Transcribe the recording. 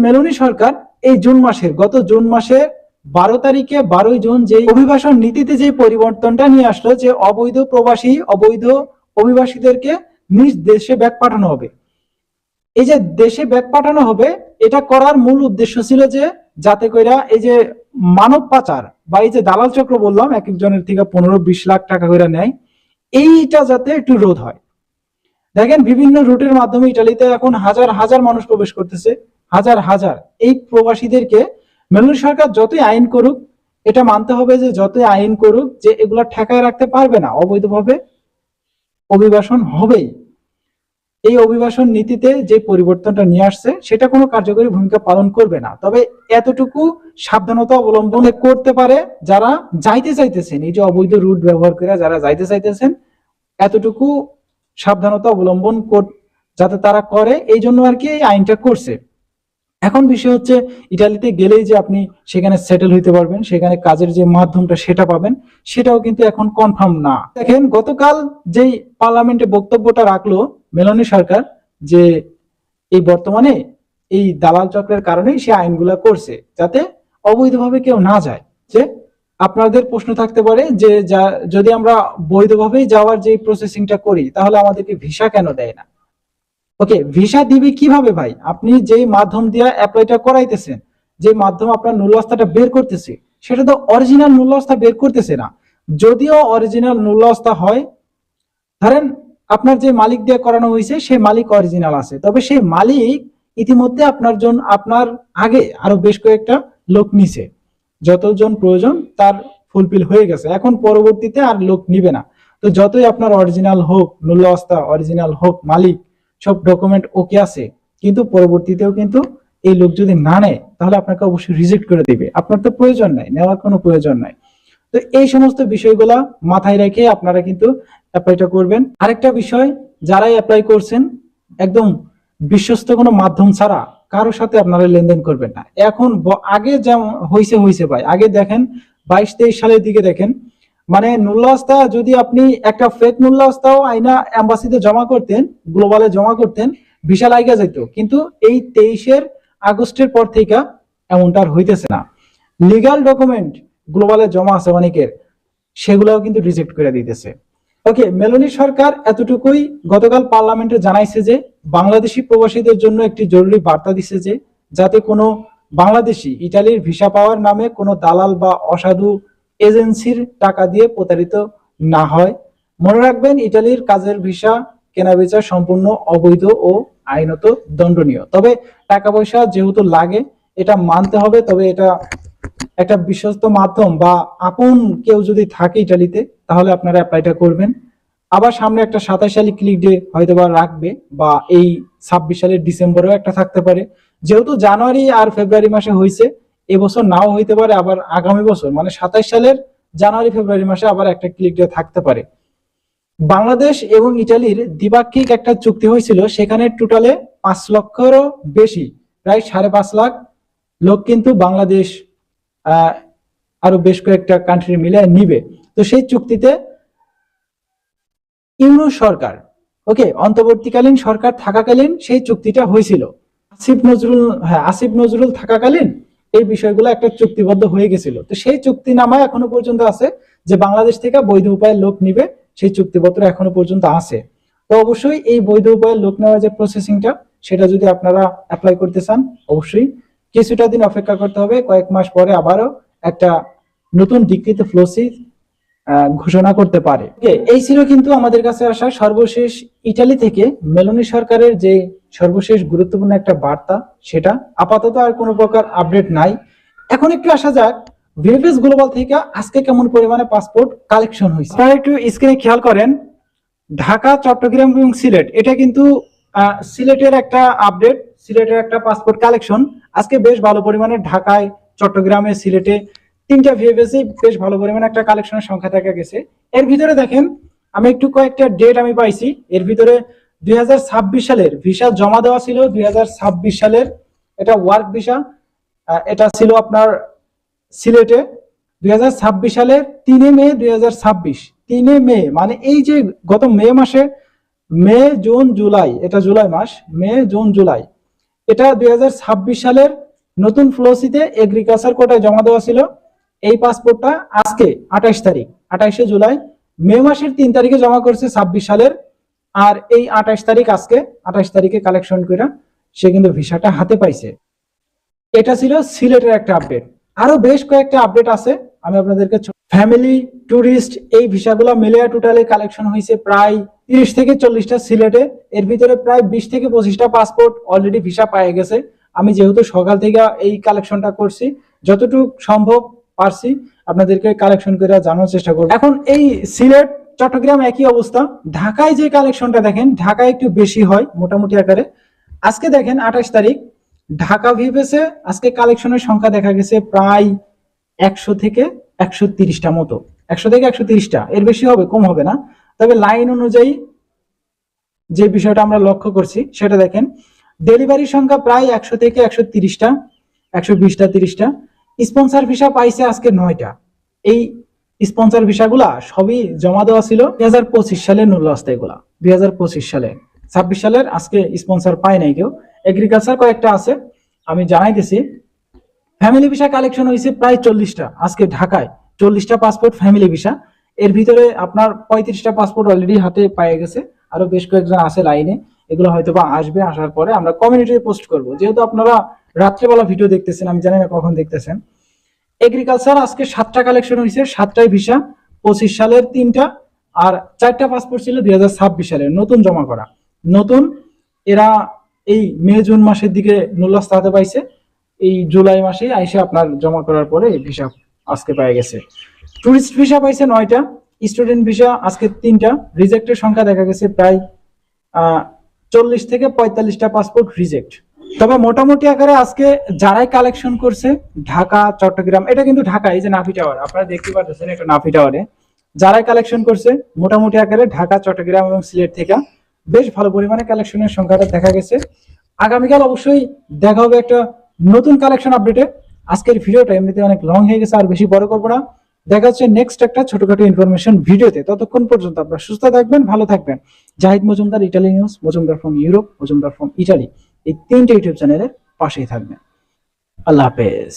Meloni সরকার এই গত June মাসে 12 তারিখে 12 জুন যে অভিবাসন নীতিতে যে পরিবর্তনটা নিয়ে আসলো, যে অবৈধ অভিবাসীদেরকে নিজ দেশে ব্যাক পাঠানো হবে। এই যে দেশে ব্যাক পাঠানো হবে, এটা করার মূল উদ্দেশ্য ছিল যে যাতে কইরা এই যে মানব পাচার বা এই যে দালাল চক্র বললাম, এক একজনের থেকে 15-20 লাখ টাকা করে নেয়, এইটা যাতে একটু রোধ হয়। দেখেন বিভিন্ন রুটের মাধ্যমে ইটালিতে এখন হাজার হাজার মানুষ প্রবেশ করতেছে, হাজার হাজার। এই প্রবাসীদেরকে মেলোনি সরকার যতই আইন করুক, এটা মানতে হবে যে যতই আইন করুক, যে এগুলা ঠেকায় রাখতে পারবে না, অবৈধভাবে অভিবাসন হবেই। এই অভিবাসন নীতিতে যে পরিবর্তনটা নিয়ে আসছে, সেটা কোনো কার্যকরী ভূমিকা পালন করবে না। তবে এতটুকু সাবধানতা অবলম্বন করতে পারে যারা যাইতে চাইতেছেন, এই যে অবৈধ রুট ব্যবহার করে যারা যাইতে চাইতেছেন, এতটুকু সাবধানতা অবলম্বন যাতে তারা করে, এই জন্য আর কি এই আইনটা করছে। এখন বিষয় হচ্ছে, ইটালিতে গেলেই যে আপনি সেখানে সেটেল হইতে পারবেন, সেখানে কাজের যে মাধ্যমটা সেটা পাবেন, সেটাও কিন্তু এখন কনফার্ম না। দেখেন গতকাল যেই পার্লামেন্টে বক্তব্যটা রাখলো মেলোনি সরকার, যে এই বর্তমানে এই দালাল চক্রের কারণেই সে আইনগুলা করছে যাতে অবৈধভাবে কেউ না যায়। যে আপনাদের প্রশ্ন থাকতে পারে যে যদি আমরা বৈধভাবেই যাওয়ার যে প্রসেসিংটা করি, তাহলে আমাদেরকে ভিসা কেন দেয় না? ওকে, ভিসা দিবে কিভাবে ভাই? আপনি যেই মাধ্যম দিয়ে অ্যাপ্লাইটা করাইতেছেন, যে মাধ্যম আপনার নুল্লাস্তাটা বের করতেছে, সেটা তো অরিজিনাল নুল্লাস্তা বের করতেছে না। যদিও অরিজিনাল নুল্লাস্তা হয়, ধরেন আপনার যে মালিক দিয়ে করানো হয়েছে সেই মালিক অরিজিনাল আছে, তবে সেই মালিক ইতিমধ্যে আপনার আগে আরো বেশ কয়েকটা লোক নিছে, যতজন প্রয়োজন তার ফুলফিল হয়ে গেছে, এখন পরবর্তীতে আর লোক নিবে না। তো যতই আপনার অরিজিনাল হোক, নুল্লাস্তা অরিজিনাল হোক, মালিক সব ডকুমেন্ট ওকে আছে, কিন্তু পরবর্তীতেও কিন্তু এই লোক যদি না নেয়, তাহলে আপনাকে অবশ্যই রিজেক্ট করে দিবে। আপনার তো প্রয়োজন নাই, নেওয়ার কোনো প্রয়োজন নাই। তো এই সমস্ত বিষয়গুলা মাথায় রেখে আপনারা কিন্তু অ্যাপ্লাইটা করবেন। আরেকটা বিষয়, যারাই অ্যাপ্লাই করছেন, একদম বিশ্বস্ত কোনো মাধ্যম ছাড়া কারোর সাথে আপনারা লেনদেন করবেন না। এখন আগে যেমন হয়েছে ভাই, আগে দেখেন 22-23 সালের দিকে দেখেন, মানে নুল্লাস্তা যদি আপনি একটা ফেক নুল্লাস্তাও আইনা এম্বাসিতে জমা করতেন, গ্লোবালে জমা করতেন, ভিসা লাইগা যেত। কিন্তু এই 23 আগস্টের পর থেকে এমনটা আর হইতেছে না। লিগাল ডকুমেন্ট গ্লোবালে জমা আছে অনেকের, সেগুলোও কিন্তু রিজেক্ট করে দিতেছে। ওকে, মেলোনি সরকার এতটুকুই গতকাল পার্লামেন্টে জানাইছে যে বাংলাদেশি প্রবাসীদের জন্য একটি জরুরি বার্তা দিছে, যে যাতে কোনো বাংলাদেশি ইটালির ভিসা পাওয়ার নামে কোনো দালাল বা অসাধু এজেন্সির টাকা দিয়ে প্রতারিত না হয়। মনে রাখবেন, ইটালির কাজের ভিসা কেনাবেচা সম্পূর্ণ অবৈধ ও আইনত দণ্ডনীয়। তবে টাকা পয়সা যেহেতু লাগে, এটা মানতে হবে। তবে এটা একটা বিশ্বস্ত মাধ্যম বা আপন কেউ যদি থাকে ইটালিতে, তাহলে আপনারা অ্যাপ্লাইটা করবেন। আবার সামনে একটা 27 সালে ক্লিক ডে হয়তো বা রাখবে, বা এই 26 সালের ডিসেম্বরেও একটা থাকতে পারে। যেহেতু জানুয়ারি আর ফেব্রুয়ারি মাসে হয়েছে, এবছর নাও হইতে পারে, আবার আগামী বছর মানে 27 সালের জানুয়ারি ফেব্রুয়ারি মাসে আবার একটা ক্লিক ডে থাকতে পারে। বাংলাদেশ এবং ইটালির দ্বিপাক্ষিক একটা চুক্তি হয়েছিল, সেখানে টোটালে 5 লক্ষেরও বেশি, প্রায় 5.5 লাখ লোক কিন্তু বাংলাদেশ আরো বেশ কয়েকটা কান্ট্রি মিলে নিবে। তো সেই চুক্তিতে ইউনূস সরকার, ওকে, অন্তর্বর্তীকালীন সরকার থাকাকালীন সেই চুক্তিটা হয়েছিল। আসিফ নজরুল থাকাকালীন এই বিষয়গুলো একটা চুক্তিবদ্ধ হয়ে গেছিল। তো সেই চুক্তিনামায় এখনো পর্যন্ত আছে যে বাংলাদেশ থেকে বৈধ উপায়ে লোক নিবে, সেই চুক্তিপত্র এখনো পর্যন্ত আছে। তো অবশ্যই এই বৈধ উপায়ে লোক নেওয়ার যে প্রসেসিংটা, সেটা যদি আপনারা অ্যাপ্লাই করতে চান, অবশ্যই কিছুটা দিন অপেক্ষা করতে হবে। কয়েক মাস পরে আবারও একটা নতুন ডিক্রিতে ফ্লোসি ঘোষণা করতে পারে। এই ছিল কিন্তু আমাদের কাছে আসা সর্বশেষ ইটালি থেকে মেলোনি সরকারের যে সর্বশেষ গুরুত্বপূর্ণ একটা বার্তা। সেটা আপাতত আর কোনো প্রকার আপডেট নাই। এখন একটু আসা যাক ভিএফএস গ্লোবাল থেকে আজকে কেমন পরিমাণে পাসপোর্ট কালেকশন হয়েছে। আপনারা একটু স্ক্রিনে খেয়াল করেন, ঢাকা, চট্টগ্রাম এবং সিলেট, এটা কিন্তু সিলেটের একটা আপডেট, সিলেটের একটা পাসপোর্ট কালেকশন। আজকে বেশ ভালো পরিমাণে ঢাকায়, চট্টগ্রামে, সিলেটে 3টা ভিএফএসে বেশ ভালো পরিমাণে একটা কালেকশনের সংখ্যা দেখা গেছে। এর ভিতরে দেখেন, আমি একটু কয়েকটা ডেট আমি পাইছি। এর ভিতরে 2026 সালের ভিসা জমা দেওয়া ছিল, 2026 সালের এটা ওয়ার্ক ভিসা, এটা ছিল আপনার সিলেটে 2026 সালের 3 মে 2026, 3 মে মানে এই যে গত মে মাসে, মে জুন জুলাই, এটা জুলাই মাস, মে জুন জুলাই, এটা 2026 সালের নতুন ফ্লোসিতে এগ্রিকালচার কোটায় জমা দেওয়া ছিল। এই পাসপোর্টটা আজকে 28 তারিখ, 28 জুলাই, মে মাসের 3 তারিখে জমা করছে 26 সালের। আর এই 28 তারিখ, আজকে 28 তারিখে কালেকশন করে সে কিন্তু ভিসাটা হাতে পাইছে। এটা ছিল সিলেটের একটা আপডেট। আরো বেশ কয়েকটা আপডেট আছে, আমি আপনাদেরকে ফ্যামিলি, ট্যুরিস্ট, এই ভিসাগুলো মিলে টোটালি কালেকশন হয়েছে প্রায় 30 থেকে 40টা সিলেটে। এর ভিতরে প্রায় 20 থেকে 25টা পাসপোর্ট অলরেডি ভিসা পায়ে গেছে। আমি যেহেতু সকাল থেকে এই কালেকশনটা করছি, যতটুকু সম্ভব পারছি আপনাদেরকে কালেকশন করে জানার চেষ্টা করব। এখন এই সিলেট, চট্টগ্রাম একই অবস্থা। ঢাকায় যে কালেকশনটা দেখেন, ঢাকায় একটু বেশি হয় মোটামুটি আকারে। আজকে দেখেন 28 তারিখ, ঢাকা ভিভেসে আজকে কালেকশনের সংখ্যা দেখা গেছে প্রায় 100 থেকে 130টা মতো। 100 থেকে 130টা, এর বেশি হবে, কম হবে না। তবে লাইন অনুযায়ী যে বিষয়টা আমরা লক্ষ্য করছি সেটা দেখেন, ডেলিভারির সংখ্যা প্রায় 100 থেকে 130টা, 120টা, 30টা। স্পন্সর ভিসা পাইছে আজকে 9টা। এই স্পন্সর ভিসাগুলা সবই জমা দেওয়া ছিল 2025 সালে নুরলাস্তে, এগুলা 2025 সালে। 26 সালের আজকে স্পন্সর পায় নাই কেউ। এগ্রিকালচার কয়েকটা আছে, আমি জানাইতেছি। ফ্যামিলি ভিসা কালেকশন হয়েছে প্রায় 40টা আজকে ঢাকায়, 40টা পাসপোর্ট ফ্যামিলি ভিসা। এর ভিতরে আপনার 35টা পাসপোর্ট অলরেডি হাতে পায়ে গেছে, আরো বেশ কয়েকজন আছে লাইনে। এগুলো হয়তো বা আসবে, আসার পরে আমরা কমিউনিটিতে পোস্ট করব। যেহেতু আপনারা রাত্রেবেলা ভিডিও দেখতেছেন, আমি জানি না কখন দেখতেছেন। এগ্রিকালচার আজকে 7টা কালেকশন হয়েছে, 7টাই ভিসা। 25 সালের 3টা, আর 4টা পাসপোর্ট ছিল 2026 সালের নতুন জমা করা। নতুন এরা এই মে জুন মাসের দিকে নুরলাস্তে হাতে পাইছে, এই জুলাই মাসে আইসে আপনার জমা করার পরে এই ভিসা আজকে পাই গেছে। টুরিস্ট ভিসা পাইছে 9টা, স্টুডেন্ট ভিসা আজকে 3টা। রিজেক্টের সংখ্যা দেখা গেছে প্রায় 40 থেকে 45টা পাসপোর্ট রিজেক্ট। তবে মোটামুটি আকারে আজকে যারাই কালেকশন করছে ঢাকা, চট্টগ্রাম, এটা কিন্তু ঢাকা, এই যে নাফি টাওয়ার আপনারা দেখতে পাচ্ছেন, এটা নাফি টাওয়ারে যারাই কালেকশন করছে মোটামুটি আকারে ঢাকা, চট্টগ্রাম এবং সিলেট থেকে বেশ ভালো পরিমাণে কালেকশনের সংখ্যাটা দেখা গেছে। আগামীকাল অবশ্যই দেখা হবে একটা নতুন কালেকশন আপডেটে। আজকের ভিডিওটা এমনিতে অনেক লং হয়ে গেছে, আর বেশি বড় করবো না। দেখা হচ্ছে নেক্সট একটা ছোটখাটো ইনফরমেশন ভিডিওতে। ততক্ষণ পর্যন্ত আপনারা সুস্থ থাকবেন, ভালো থাকবেন। Zahid Majumdar, Italy news, Majumdar from Europe, Majumdar from Italy, এই 3টে ইউটিউব চ্যানেলের পাশেই থাকবেন। আল্লাহ হাফেজ।